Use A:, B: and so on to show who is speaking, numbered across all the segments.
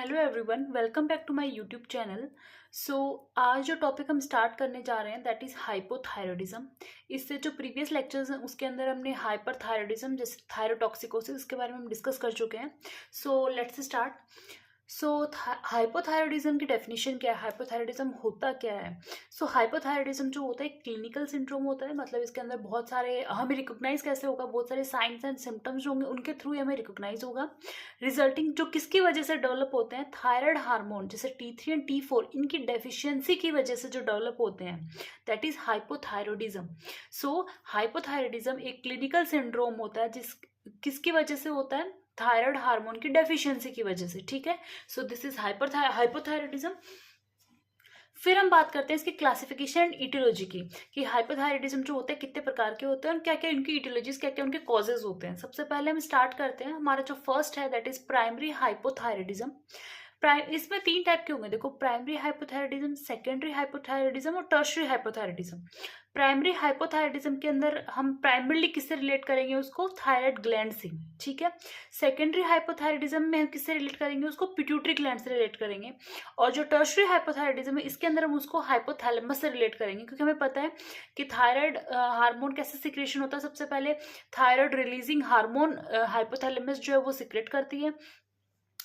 A: Hello everyone, welcome back to my YouTube channel. So आज जो topic हम start करने जा रहे हैं दैट इज़ हाइपोथायरॉयडिज्म। इससे जो प्रीवियस लेक्चर्स हैं उसके अंदर हमने हाइपरथायरॉयडिज्म जैसे थायरोटॉक्सिकोसिस के बारे में हम डिस्कस कर चुके हैं। So let's start. So hypothyroidism की डेफिनेशन क्या है, हाइपोथायरॉयडिज्म होता क्या है। सो हाइपोथायरॉयडिज्म जो होता है एक क्लिनिकल सिंड्रोम होता है, मतलब इसके अंदर बहुत सारे हमें रिकॉग्नाइज कैसे होगा, बहुत सारे साइंस एंड सिम्टम्स जो होंगे उनके थ्रू हमें रिकॉग्नाइज होगा। रिजल्टिंग जो किसकी वजह से डेवलप होते हैं, थायराइड हार्मोन जैसे T3 एंड T4 इनकी डेफिशिएंसी की वजह से जो डेवलप होते हैं that is hypothyroidism. So hypothyroidism एक क्लिनिकल सिंड्रोम होता है जिस किसकी वजह से होता है, थायराइड हार्मोन की डेफिशिएंसी की वजह से। ठीक है, सो दिस इज हाइपोथायरॉयडिज्म। फिर हम बात करते हैं इसकी क्लासिफिकेशन एंड इटियोलॉजी की, कि हाइपोथायरॉयडिज्म जो होते हैं कितने प्रकार के होते हैं और क्या क्या इनकी इटियोलॉजीज, क्या क्या उनके कॉजेज होते हैं। सबसे पहले हम स्टार्ट करते हैं, हमारा जो फर्स्ट है दैट इज प्राइमरी हाइपोथायरॉयडिज्म। इसमें तीन टाइप के होंगे, देखो, प्राइमरी हाइपोथायरॉयडिज्म, सेकेंडरी हाइपोथायरॉयडिज्म और टर्शरी हाइपोथायरॉयडिज्म। प्राइमरी हाइपोथायरॉयडिज्म के अंदर हम प्राइमरली किससे रिलेट करेंगे, उसको थायराइड ग्लैंड से। ठीक है, सेकेंडरी हाइपोथायरॉयडिज्म में हम किससे रिलेट करेंगे, उसको पिट्यूटरी ग्लैंड से रिलेट करेंगे। और जो टर्शरी हाइपोथायरॉयडिज्म है इसके अंदर हम उसको हाइपोथैलेमस से रिलेट करेंगे, क्योंकि हमें पता है कि थायराइड हार्मोन कैसे सिक्रेशन होता है। सबसे पहले थायराइड रिलीजिंग हार्मोन हाइपोथैलेमस जो है वो सिक्रेट करती है,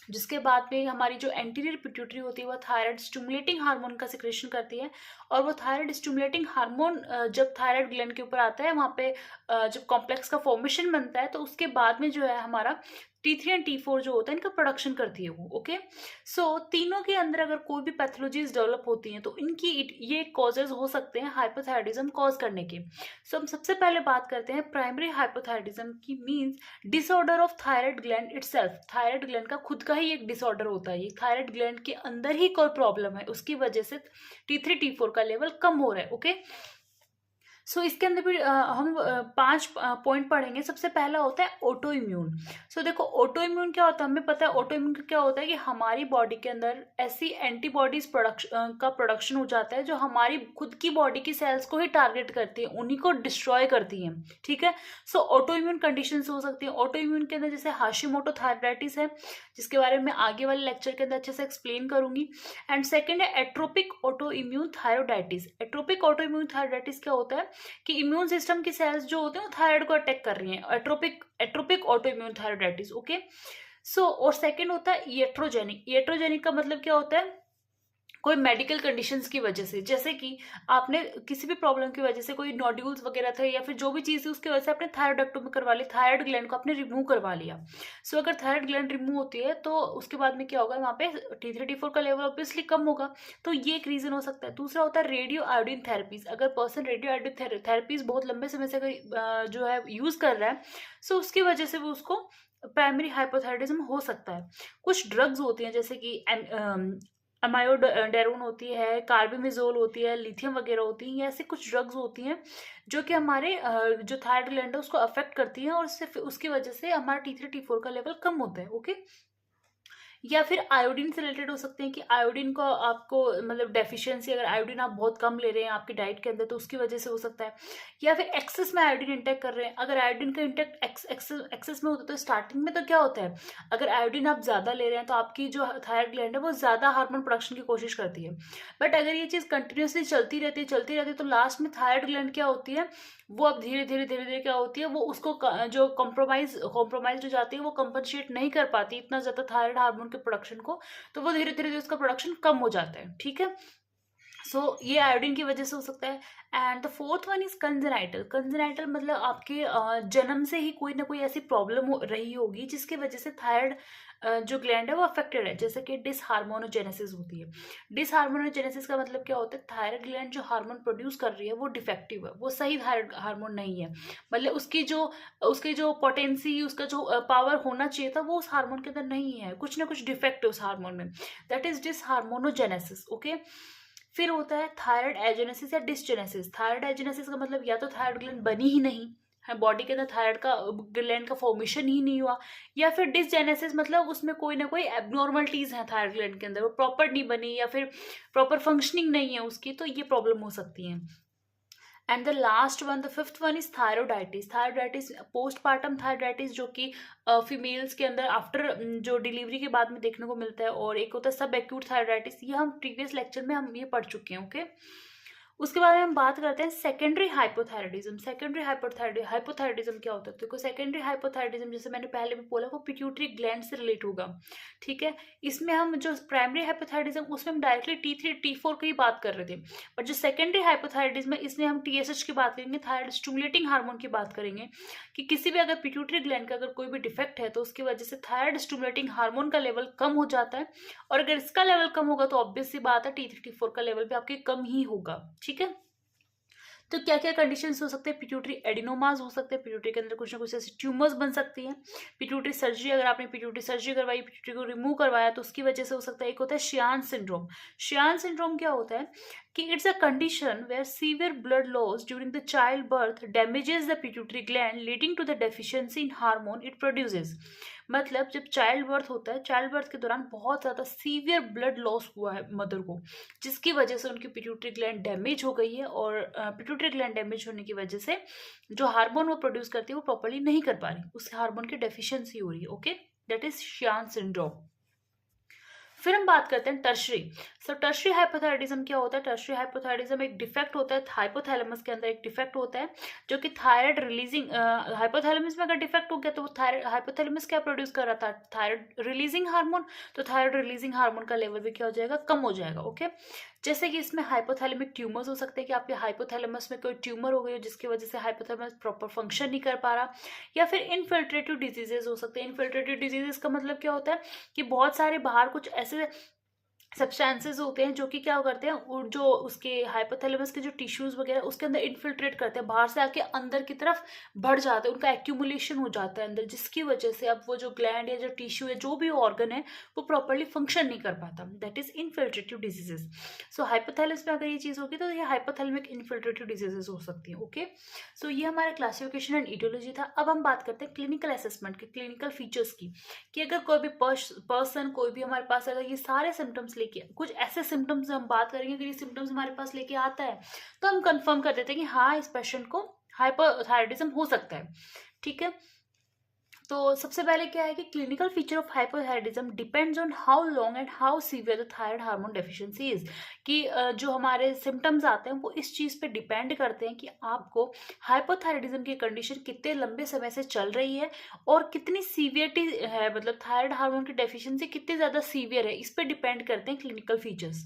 A: जिसके बाद में हमारी जो एंटीरियर पिट्यूटरी होती है वो थायराइड स्टिमुलेटिंग हार्मोन का सिक्रेशन करती है। और वो थायराइड स्टिमुलेटिंग हार्मोन जब थायराइड ग्लैंड के ऊपर आता है, वहाँ पे जब कॉम्प्लेक्स का फॉर्मेशन बनता है तो उसके बाद में जो है हमारा T3 एंड T4 जो होता है इनका प्रोडक्शन करती है वो। ओके, सो तीनों के अंदर अगर कोई भी पैथोलॉजीज डेवलप होती हैं तो इनकी ये कॉजेज हो सकते हैं हाइपोथायरॉयडिज्म कॉज करने के। सो हम सबसे पहले बात करते हैं प्राइमरी हाइपोथायरॉयडिज्म की, means disorder of thyroid gland itself. Thyroid gland का खुद का ही एक डिसऑर्डर होता है, ये थायराइड ग्लैंड के अंदर ही कोई प्रॉब्लम है, उसकी वजह से T3 T4 का लेवल कम हो रहा है। ओके, सो इसके अंदर भी हम 5 पॉइंट पढ़ेंगे। सबसे पहला होता है ऑटो इम्यून। सो देखो, ऑटो इम्यून क्या होता है, हमें पता है ऑटो इम्यून क्या होता है कि हमारी बॉडी के अंदर ऐसी एंटीबॉडीज का प्रोडक्शन हो जाता है जो हमारी खुद की बॉडी की सेल्स को ही टारगेट करती है, उन्हीं को डिस्ट्रॉय करती हैं। ठीक है, सो ऑटो इम्यून कंडीशन हो सकती है। ऑटो इम्यून के अंदर जैसे हाशिमोटो थायराइडाइटिस है, जिसके बारे में आगे वाले लेक्चर के अंदर अच्छे से एक्सप्लेन करूंगी। एंड सेकेंड है atrophic auto immune thyroiditis. Atrophic auto immune thyroiditis क्या होता है कि इम्यून सिस्टम की सेल्स जो होते हैं वो थायराइड को अटैक कर रही हैं, एट्रोपिक ऑटो इम्यून थायरोडाइटिस। ओके, सो और सेकंड होता है इएट्रोजेनिक। इएट्रोजेनिक का मतलब क्या होता है, कोई मेडिकल कंडीशंस की वजह से, जैसे कि आपने किसी भी प्रॉब्लम की वजह से कोई नोड्यूल्स वगैरह थे या फिर जो भी चीज़ थी उसकी वजह से आपने थायराइडक्टोमी करवा ली, थायराइड ग्लैंड को आपने रिमूव करवा लिया। सो अगर थायराइड ग्लैंड रिमूव होती है तो उसके बाद में क्या होगा, वहाँ पे T3 T4 का लेवल ऑब्वियसली कम होगा, तो ये एक रीजन हो सकता है। दूसरा होता है रेडियो आयोडीन थेरेपीज। अगर पर्सन रेडियो आयोडीन थेरेपीज बहुत लंबे समय से अगर जो है यूज कर रहा है, सो उसकी वजह से भी उसको प्राइमरी हाइपोथायरॉयडिज्म हो सकता है। कुछ ड्रग्स होती हैं जैसे कि अमायोडेरोन होती है, कार्बिमिजोल होती है, लिथियम वगैरह होती है, ऐसे कुछ ड्रग्स होती हैं जो कि हमारे जो थायराइड ग्लैंड है उसको अफेक्ट करती हैं और उसकी वजह से हमारा T3 T4 का लेवल कम होता है। ओके, या फिर आयोडीन से रिलेटेड हो सकते हैं कि आयोडीन को आपको मतलब डेफिशिएंसी, अगर आयोडीन आप बहुत कम ले रहे हैं आपकी डाइट के अंदर तो उसकी वजह से हो सकता है। या फिर एक्सेस में आयोडीन इंटेक कर रहे हैं, अगर आयोडीन का इंटेक एक्सेस में होता है तो स्टार्टिंग में तो क्या होता है, अगर आयोडीन आप ज़्यादा ले रहे हैं तो आपकी जो थायराइड ग्लैंड है वो ज़्यादा हार्मोन प्रोडक्शन की कोशिश करती है। बट अगर ये चीज़ कंटिन्यूसली चलती रहती है तो लास्ट में थायराइड ग्लैंड क्या होती है, वो अब धीरे धीरे क्या होती है, वो उसको जो कॉम्प्रोमाइज हो जाती है, वो कंपनसेट नहीं कर पाती इतना ज़्यादा थायराइड हार्मोन के प्रोडक्शन को, तो वो धीरे धीरे उसका प्रोडक्शन कम हो जाता है। ठीक है, सो ये आयोडीन की वजह से हो सकता है। And the fourth one is congenital. Congenital मतलब आपके जन्म से ही कोई ना कोई ऐसी प्रॉब्लम रही होगी जिसकी वजह से थायराइड जो ग्लैंड है वो अफेक्टेड है, जैसे कि डिसहार्मोनोजेनेसिस होती है। डिसहार्मोनोजेनेसिस का मतलब क्या होता है, थायराइड ग्लैंड जो हार्मोन प्रोड्यूस कर रही है वो डिफेक्टिव है, वो सही थायराइड हार्मोन नहीं है, मतलब उसकी जो पोटेंसी, उसका जो पावर होना चाहिए था वो उस हार्मोन के अंदर नहीं है, कुछ ना कुछ डिफेक्ट है उस हार्मोन में, दैट इज डिसहार्मोनोजेनेसिस। ओके, फिर होता है थायराइड एजेनेसिस या डिसजेनेसिस। थायराइड एजेनेसिस का मतलब या तो थायराइड ग्लैंड बनी ही नहीं है, बॉडी के अंदर थायराइड का ग्लैंड का फॉर्मेशन ही नहीं हुआ, या फिर डिसजेनेसिस मतलब उसमें कोई ना कोई एबनॉर्मलिटीज है थायराइड ग्लैंड के अंदर, वो प्रॉपर नहीं बनी या फिर प्रॉपर फंक्शनिंग नहीं है उसकी, तो ये प्रॉब्लम हो सकती है। And the last one, the fifth one is thyroiditis. Thyroiditis postpartum thyroiditis, जो कि फीमेल्स के अंदर आफ्टर जो डिलीवरी के बाद में देखने को मिलता है, और एक होता है सब एक्यूट थायरोडाइटिस, ये हम प्रीवियस लेक्चर में हम ये पढ़ चुके हैं। ओके, उसके बाद में हम बात करते हैं सेकेंडरी हाइपोथायराइडिज्म। सेकेंडरी हाइपोथायराइडिज्म क्या होता है? देखो, सेकेंडरी हाइपोथायराइडिज्म जैसे मैंने पहले भी बोला, वो पिट्यूटरी ग्लैंड से रिलेट होगा, ठीक है। इसमें हम जो प्राइमरी हाइपोथायराइडिज्म, उसमें हम डायरेक्टली T3 T4 की बात कर रहे थे, बट जो सेकेंडरी हाइपोथायराइडिज्म है, इसमें हम TSH की बात करेंगे, थायराइड स्टिमुलेटिंग हार्मोन की बात करेंगे, कि किसी भी अगर पिट्यूटरी ग्लैंड का अगर कोई भी डिफेक्ट है तो उसकी वजह से थायराइड स्टिमुलेटिंग हार्मोन का लेवल कम हो जाता है, और अगर इसका लेवल कम होगा तो ऑब्वियस सी बात है T3 T4 का लेवल भी आपके कम ही होगा, ठीक है। तो क्या क्या कंडीशंस हो सकते हैं? पिट्यूटरी एडिनोमास हो सकते हैं, पिट्यूटरी के अंदर कुछ ना कुछ ऐसी ट्यूमर्स बन सकती हैं। पिट्यूटरी सर्जरी, अगर आपने पिट्यूटरी सर्जरी करवाई, पिट्यूटरी को रिमूव करवाया, तो उसकी वजह से हो सकता है। एक होता है शियान सिंड्रोम। शियान सिंड्रोम क्या होता है कि it's a condition where severe blood loss during the child birth damages the pituitary gland leading to the deficiency in hormone it produces. मतलब जब चाइल्ड बर्थ होता है, चाइल्ड बर्थ के दौरान बहुत ज़्यादा सीवियर ब्लड लॉस हुआ है मदर को, जिसकी वजह से उनकी पिट्यूटरी ग्लैंड डैमेज हो गई है, और पिट्यूटरी ग्लैंड डैमेज होने की वजह से जो हार्मोन वो प्रोड्यूस करती है वो प्रॉपर्ली नहीं कर पा रही, उस हार्मोन की डेफिशिएंसी हो रही है। Okay, that is Sheehan syndrome. फिर हम बात करते हैं टर्शरी। सो टर्शरी हाइपोथायराइडिज्म क्या होता है? टर्शरी हाइपोथायराइडिज्म एक डिफेक्ट होता है हाइपोथैलेमस के अंदर, एक डिफेक्ट होता है जो कि थायराइड रिलीजिंग, हाइपोथैलेमस में अगर डिफेक्ट हो गया तो थायराइड, हाइपोथैलेमस क्या प्रोड्यूस कर रहा था? Thyroid releasing hormone. तो थायराइड रिलीजिंग हार्मोन का लेवल भी क्या हो जाएगा? कम हो जाएगा। ओके, जैसे कि इसमें हाइपोथैलेमिक ट्यूमर्स हो सकते हैं, कि आपके हाइपोथैलेमस में कोई ट्यूमर हो गई हो जिसकी वजह से हाइपोथैलेमस प्रॉपर फंक्शन नहीं कर पा रहा, या फिर इनफिल्ट्रेटिव डिजीजेस हो सकते हैं। इनफिल्ट्रेटिव डिजीजेस का मतलब क्या होता है कि बहुत सारे बाहर कुछ ऐसे सब्सटेंसेस होते हैं जो कि क्या करते हैं, और जो उसके हाइपोथैलेमस के जो टिश्यूज वगैरह उसके अंदर इन्फिल्ट्रेट करते हैं, बाहर से आके अंदर की तरफ बढ़ जाते हैं, उनका एक्यूमुलेशन हो जाता है अंदर, जिसकी वजह से अब वो जो ग्लैंड या जो टिश्यू है, जो भी ऑर्गन है, वो प्रॉपरली फंक्शन नहीं कर पाता। That is infiltrative diseases. So hypothalamus में अगर ये चीज़ होगी तो ये हाइपोथैलेमिक इन्फिल्ट्रेटिव डिजीजेस हो सकती है। ओके, सो ये हमारा क्लासिफिकेशन एंड इडियोलॉजी था। अब हम बात करते हैं क्लिनिकल असेसमेंट के, क्लिनिकल फीचर्स की, कि अगर कोई भी पर्सन, कोई भी हमारे पास अगर ये सारे सिम्टम्स लेके, कुछ ऐसे सिम्टम्स हम बात करेंगे, अगर ये सिम्टम्स हमारे पास लेके आता है तो हम कंफर्म कर देते हैं कि हाँ, इस पेशेंट को हाइपोथायराइडिज्म हो सकता है, ठीक है। तो सबसे पहले क्या है कि clinical feature of hypothyroidism depends on how long and how severe the thyroid hormone deficiency is, कि जो हमारे सिम्टम्स आते हैं वो इस चीज़ पे डिपेंड करते हैं कि आपको हाइपोथायराइडिज्म की कंडीशन कितने लंबे समय से चल रही है, और कितनी सीवियरिटी है, मतलब थायराइड हार्मोन की डेफिशिएंसी कितनी ज़्यादा सीवियर है, इस पर डिपेंड करते हैं क्लिनिकल फीचर्स।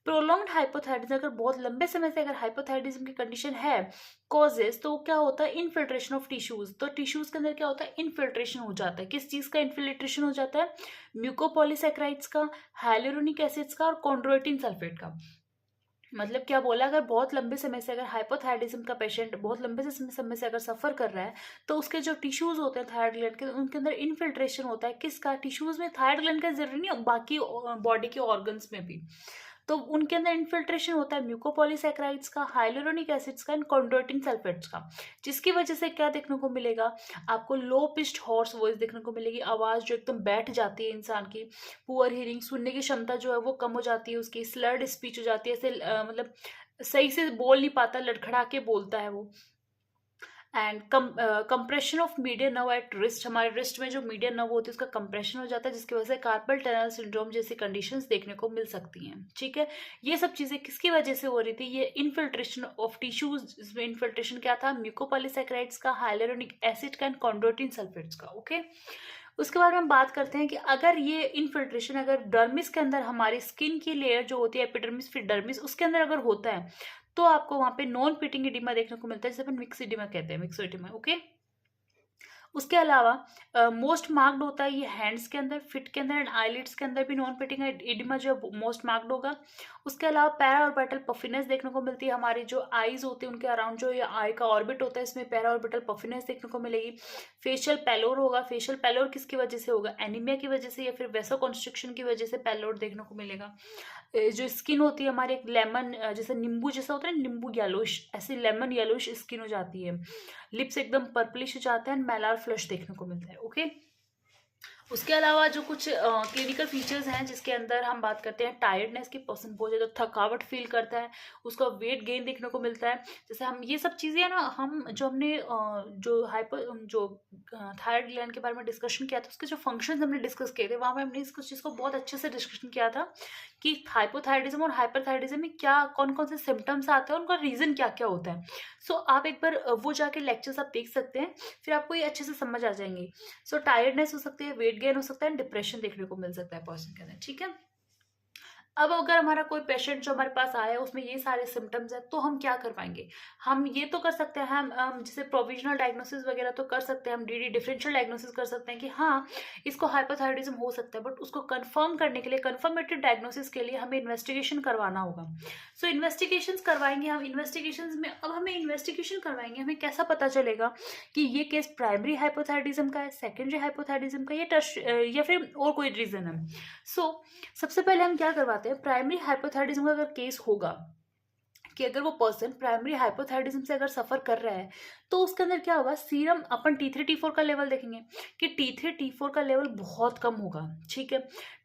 A: प्रोलॉन्ग्ड हाइपोथायराइडिज्म, अगर बहुत लंबे समय से अगर हाइपोथायराइडिज्म की कंडीशन है, कॉजेज, तो क्या होता है? Infiltration of tissues. तो टिश्यूज के अंदर क्या होता है? इनफिल्ट्रेशन हो जाता है। किस चीज का इनफिल्ट्रेशन हो जाता है? म्यूकोपॉलीसैकेराइड्स का, हाइलुरोनिक एसिड्स का, और कॉन्ड्रोइटिन सल्फेट का। मतलब क्या बोला, अगर बहुत लंबे समय से अगर हाइपोथायराइडिज्म का पेशेंट बहुत लंबे से समय से अगर सफर कर रहा है, तो उसके जो टिश्यूज होते हैं थायराइड ग्लैंड के, उनके अंदर इनफिल्ट्रेशन होता है। किसका? टिश्यूज में। थायराइड ग्लैंड का जरूरी नहीं, बाकी बॉडी के ऑर्गन्स में भी, तो उनके अंदर इन्फिल्ट्रेशन होता है म्यूकोपॉलीसैकेराइड्स का, हाइलुरोनिक एसिड्स का, एंड कॉन्ड्रोइटिन सल्फेट्स का, जिसकी वजह से क्या देखने को मिलेगा? आपको लो पिच्ड हॉर्स वॉइस देखने को मिलेगी, आवाज़ जो एकदम बैठ जाती है इंसान की, पुअर हियरिंग, सुनने की क्षमता जो है वो कम हो जाती है उसकी, स्लर्ड स्पीच हो जाती है, ऐसे मतलब सही से बोल नहीं पाता, लड़खड़ा के बोलता है वो। And compression of median nerve at wrist, हमारे रिस्ट में जो मीडियन नर्व होती है उसका कंप्रेशन हो जाता है, जिसकी वजह से कार्पल टनल सिंड्रोम जैसी कंडीशंस देखने को मिल सकती हैं, ठीक है। ये सब चीज़ें किसकी वजह से हो रही थी? ये इनफिल्ट्रेशन ऑफ टिश्यूज, इसमें इन्फिल्ट्रेशन क्या था? म्यूकोपॉलीसैकेराइड्स का, हाइलुरोनिक एसिड का, एंड कॉन्ड्रोइटिन सल्फेट्स का। ओके, उसके बाद हम बात करते हैं कि अगर ये इनफिल्ट्रेशन अगर डर्मिस के अंदर, हमारी स्किन की लेयर जो होती है एपिडर्मिस फिर डर्मिस, उसके अंदर अगर होता है, तो आपको वहाँ पे नॉन पिटिंग एडिमा देखने को मिलता है, जिसे अपन मिक्स एडिमा कहते हैं, मिक्स एडिमा। ओके, उसके अलावा मोस्ट मार्क्ड होता है ये हैंड्स के अंदर, फिट के अंदर, एंड आईलिड्स के अंदर भी नॉन पिटिंग एडिमा जो है मोस्ट मार्क्ड होगा। उसके अलावा पैरा ऑर्बिटल पफिनेस देखने को मिलती है, हमारी जो आईज होती है उनके अराउंड जो ये आई का ऑर्बिट होता है, इसमें पैरा ऑर्बिटल पफिनेस देखने को मिलेगी। फेशियल पैलोर होगा। फेशियल पैलोर किसकी वजह से होगा? एनीमिया की वजह से, या फिर वेसो कॉन्स्ट्रिक्शन की वजह से पैलोर देखने को मिलेगा। जो स्किन होती है हमारे, एक लेमन जैसे नींबू जैसा होता है, नींबू येलोइश, ऐसी लेमन येलोइश स्किन हो जाती है। लिप्स एकदम पर्पलिश हो जाते हैं, एंड मैलार फ्लश देखने को मिलता है। ओके, उसके अलावा जो कुछ क्लिनिकल फीचर्स हैं जिसके अंदर हम बात करते हैं टायर्डनेस की, पर्सन बहुत ज़्यादा थकावट फील करता है, उसका वेट गेन देखने को मिलता है। जैसे हम ये सब चीज़ें ना, हम जो हमने जो हाइपर जो थायराइड ग्लैंड के बारे में डिस्कशन किया था, उसके जो फंक्शंस हमने डिस्कस किए थे, वहाँ पे हमने इस चीज़ को बहुत अच्छे से डिस्कशन किया था कि हाइपोथायराइडिज्म और हाइपरथायराइडिज्म में क्या कौन कौन से सिम्टम्स आते हैं, उनका रीज़न क्या क्या होता है। सो आप एक बार वो जाके लेक्चर्स आप देख सकते हैं, फिर आपको ये अच्छे से समझ आ जाएंगे। सो टायर्डनेस हो सकती है, वेट गेन हो सकता है, डिप्रेशन देखने को मिल सकता है पर्सन के अंदर, ठीक है। अब अगर हमारा कोई पेशेंट जो हमारे पास आया है उसमें ये सारे सिम्टम्स है, तो हम क्या कर पाएंगे? हम ये तो कर सकते हैं, हम जैसे प्रोविजनल डायग्नोसिस वगैरह तो कर सकते हैं, हम डीडी डिफरेंशियल डायग्नोसिस कर सकते हैं कि हाँ इसको हाइपोथायराइडिज्म हो सकता है, बट उसको कंफर्म करने के लिए, कंफर्मेटिव डायग्नोसिस के लिए हमें इन्वेस्टिगेशन करवाना होगा। सो इन्वेस्टिगेशन करवाएंगे हम। इन्वेस्टिगेशन में अब हमें इन्वेस्टिगेशन करवाएंगे, हमें कैसा पता चलेगा कि ये केस प्राइमरी हाइपोथायराइडिज्म का है, सेकेंडरी हाइपोथायराइडिज्म का, या फिर और कोई रीजन है। सो सबसे पहले हम क्या करवाते हैं, प्राइमरी हाइपोथायराइडिज्म का अगर केस होगा कि अगर वो पर्सन प्राइमरी हाइपोथायराइडिज्म से अगर सफर कर रहा है, तो उसके अंदर क्या होगा, सीरम अपन T3 T4 का लेवल देखेंगे कि T3 T4 का लेवल बहुत कम होगा, ठीक है।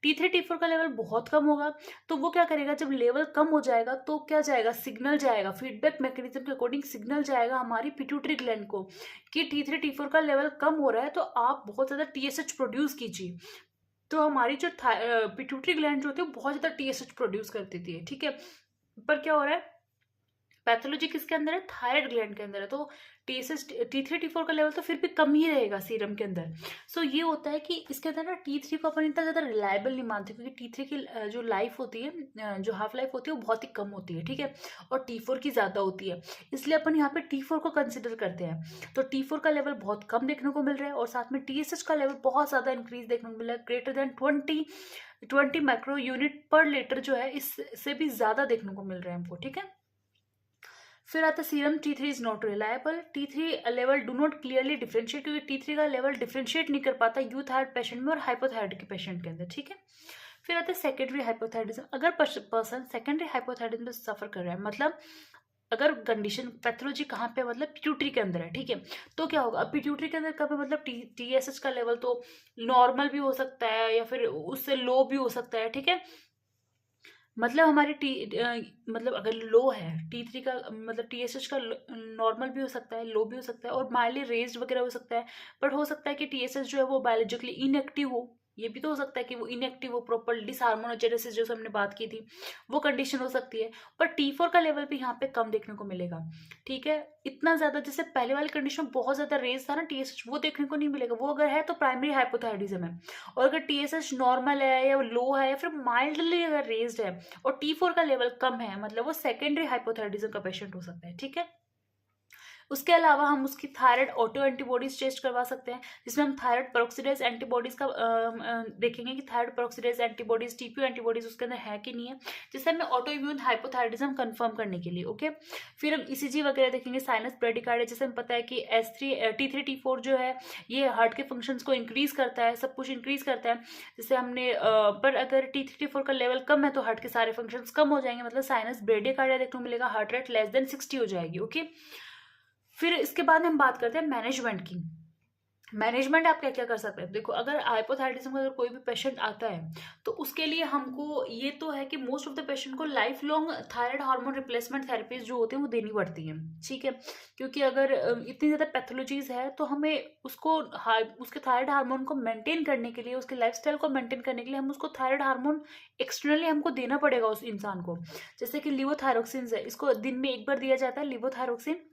A: T3 T4 का लेवल बहुत कम होगा, तो वो क्या करेगा, जब लेवल कम हो जाएगा तो क्या जाएगा, सिग्नल जाएगा, फीडबैक मैकेनिज्म के अकॉर्डिंग सिग्नल जाएगा हमारी पिट्यूटरी ग्लैंड को कि T3 T4 का लेवल कम हो रहा है, तो आप बहुत ज़्यादा TSH प्रोड्यूस कीजिए। तो हमारी जो पिट्यूटरी ग्लैंड जो होती है वो बहुत ज़्यादा TSH प्रोड्यूस कर देती है, ठीक है। पर क्या हो रहा है, पैथोलॉजी किसके अंदर है, थायराइड ग्लैंड के अंदर है, तो TSH T3 T4 का लेवल तो फिर भी कम ही रहेगा सीरम के अंदर। सो ये होता है कि इसके अंदर ना T3 को अपन इतना ज़्यादा रिलायबल नहीं मानते, क्योंकि T3 की जो लाइफ होती है, जो हाफ लाइफ होती है वो बहुत ही कम होती है, ठीक है, और T4 की ज़्यादा होती है, इसलिए अपन यहाँ पे T4 को कंसिडर करते हैं। तो T4 का लेवल बहुत कम देखने को मिल रहा है, और साथ में TSH का लेवल बहुत ज़्यादा इंक्रीज देखने को मिल रहा है, ग्रेटर देन 20 माइक्रो यूनिट पर लीटर जो है, इससे भी ज़्यादा देखने को मिल रहा है हमको, ठीक है। फिर आता है serum T3 is not reliable, T3 level do not clearly differentiate, क्योंकि T3 का लेवल डिफरेंशिएट नहीं कर पाता यूथायराइड पेशेंट में और हाइपोथायराइड के पेशेंट के अंदर, ठीक है। फिर आता है सेकेंडरी हाइपोथायराइडिज्म। अगर पर्सन सेकेंडरी हाइपोथायराइडिज्म में सफर कर रहा है, मतलब अगर कंडीशन पैथोलॉजी कहाँ पे, मतलब पिट्यूटरी के अंदर है, ठीक है, तो क्या होगा, अब पिट्यूटरी के अंदर कभी मतलब TSH का लेवल तो नॉर्मल भी हो सकता है या फिर उससे लो भी हो सकता है, ठीक है। मतलब हमारी मतलब अगर लो है T3 का, मतलब TSH का नॉर्मल भी हो सकता है, लो भी हो सकता है, और माइल्डली रेज्ड वगैरह हो सकता है। बट हो सकता है कि TSH जो है वो बायोलॉजिकली इनएक्टिव हो, ये भी तो हो सकता है कि वो इनएक्टिव हो, प्रॉपर डिसहार्मोनोजेनेसिस जो हमने बात की थी वो कंडीशन हो सकती है। पर T4 का लेवल भी यहाँ पे कम देखने को मिलेगा, ठीक है। इतना ज़्यादा जैसे पहले वाली कंडीशन में बहुत ज़्यादा रेज था ना TSH, वो देखने को नहीं मिलेगा, वो अगर है तो प्राइमरी हाइपोथायराइडिज्म है। और अगर TSH नॉर्मल है या लो है या फिर माइल्डली अगर रेज्ड है और T4 का लेवल कम है, मतलब वो सेकेंडरी हाइपोथायराइडिज्म का पेशेंट हो सकता है, ठीक है। उसके अलावा हम उसकी थायराइड ऑटो एंटीबॉडीज टेस्ट करवा सकते हैं, जिसमें हम थायराइड पेरोक्सिडेज एंटीबॉडीज का देखेंगे कि थायराइड पेरोक्सिडेज एंटीबॉडीज, TPO एंटीबॉडीज उसके अंदर है कि नहीं है, जिससे हमें ऑटो इम्यून हाइपोथायराइडिज्म कंफर्म करने के लिए, ओके। फिर हम ECG वगैरह देखेंगे, साइनस ब्रेडिकार्डिया, जैसे हमें पता है कि T3 T4 जो है ये हार्ट के फंक्शंस को इंक्रीज करता है, सब कुछ इंक्रीज करता है। जैसे हमने पर अगर T3 T4 का लेवल कम है तो हार्ट के सारे फंक्शंस कम हो जाएंगे, मतलब साइनस ब्रेडिकार्डिया देखने को मिलेगा, हार्ट रेट लेस देन 60 हो जाएगी, ओके। फिर इसके बाद हम बात करते हैं मैनेजमेंट की। मैनेजमेंट आप क्या क्या कर सकते हैं, देखो अगर हाइपोथायराइडिज्म का अगर कोई भी पेशेंट आता है तो उसके लिए हमको ये तो है कि मोस्ट ऑफ द पेशेंट को life long thyroid hormone replacement therapies जो होती हैं वो देनी पड़ती हैं, ठीक है। क्योंकि अगर इतनी ज़्यादा पैथोलॉजीज है तो हमें उसको उसके थायराइड हार्मोन को मेंटेन करने के लिए, उसके लाइफस्टाइल को मेंटेन करने के लिए हम उसको थायराइड हार्मोन एक्सटर्नली हमको देना पड़ेगा उस इंसान को। जैसे कि लिवोथायरोक्सिन है, इसको दिन में एक बार दिया जाता है लिवोथायरोक्सिन।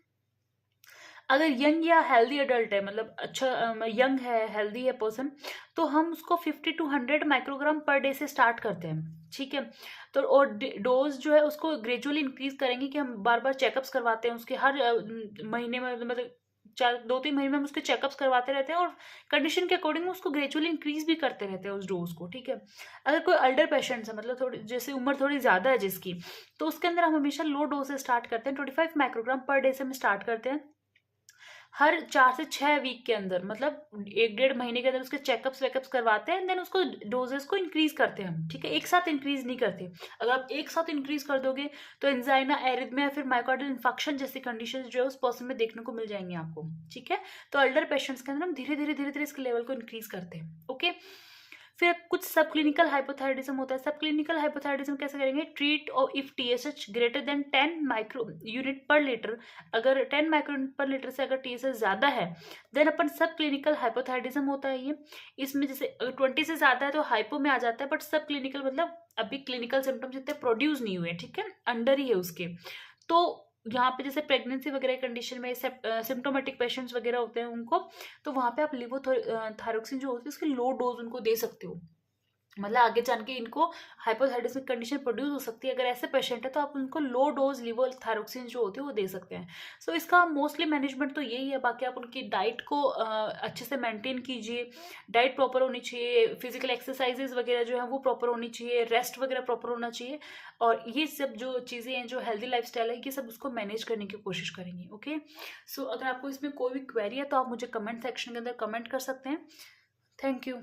A: अगर यंग या हेल्दी अडल्ट है, मतलब अच्छा यंग है, हेल्दी है पर्सन, तो हम उसको 50 to 100 माइक्रोग्राम पर डे से स्टार्ट करते हैं, ठीक है। तो और डोज जो है उसको ग्रेजुअली इंक्रीज करेंगे कि हम बार बार चेकअप्स करवाते हैं उसके, हर महीने में, मतलब 2-3 महीने में हम उसके चेकअप्स करवाते रहते हैं, और कंडीशन के अकॉर्डिंग उसको ग्रेजुअली इंक्रीज भी करते रहते हैं उस डोज को, ठीक है। अगर कोई अल्डर पेशेंट्स है, मतलब थोड़ी जैसे उम्र थोड़ी ज़्यादा है जिसकी, तो उसके अंदर हम हमेशा लो डोज से स्टार्ट करते हैं, 25 माइक्रोग्राम पर डे से हम स्टार्ट करते हैं। हर 4 से 6 वीक के अंदर, मतलब 1 डेढ़ महीने के अंदर उसके चेकअप्स वेकअप्स करवाते हैं, देन उसको डोजेस को इंक्रीज करते हैं हम, ठीक है, एक साथ इंक्रीज नहीं करते। अगर आप एक साथ इंक्रीज कर दोगे तो एंजाइना, एरिथमिया, फिर माइकार्डियल इन्फेक्शन जैसी कंडीशन जो है उस पर्सन में देखने को मिल जाएंगी आपको, ठीक है। तो अल्डर पेशेंट्स के अंदर हम धीरे धीरे इसके लेवल को इंक्रीज करते हैं, ओके। फिर कुछ सब क्लिनिकल हाइपोथायराइडिज्म होता है। सब क्लिनिकल हाइपोथायराइडिज्म कैसे करेंगे? ट्रीट और if TSH greater than 10 micro unit पर लीटर, अगर 10 माइक्रो यूनिट पर लीटर से अगर टीएसएच ज्यादा है देन अपन सब क्लिनिकल हाइपोथायराइडिज्म होता है ये। इसमें जैसे अगर 20 से ज्यादा है तो हाइपो में आ जाता है, बट सब क्लिनिकल मतलब अभी क्लिनिकल सिम्टम्स इतने प्रोड्यूस नहीं हुए, ठीक है, अंडर ही है उसके। तो यहाँ पे जैसे प्रेगनेंसी वगैरह कंडीशन में सिम्टोमेटिक पेशेंट्स वगैरह होते हैं उनको, तो वहाँ पे आप लिवोथायरोक्सिन जो होती है उसकी लो डोज उनको दे सकते हो। मतलब आगे जान के इनको हाइपोथायराइडिज्म कंडीशन प्रोड्यूस हो सकती है, अगर ऐसे पेशेंट है तो आप उनको लो डोज लिवोथायरोक्सिन जो होती है वो दे सकते हैं। सो इसका मोस्टली मैनेजमेंट तो यही है। बाकी आप उनकी डाइट को अच्छे से मेंटेन कीजिए, डाइट प्रॉपर होनी चाहिए, फिजिकल एक्सरसाइजेज वगैरह जो है वो प्रॉपर होनी चाहिए, रेस्ट वगैरह प्रॉपर होना चाहिए, और ये सब जो चीज़ें हैं जो हेल्दी लाइफस्टाइल है ये सब उसको मैनेज करने की कोशिश करेंगे, ओके। सो अगर आपको इसमें कोई भी क्वेरी है तो आप मुझे कमेंट सेक्शन के अंदर कमेंट कर सकते हैं। Thank you.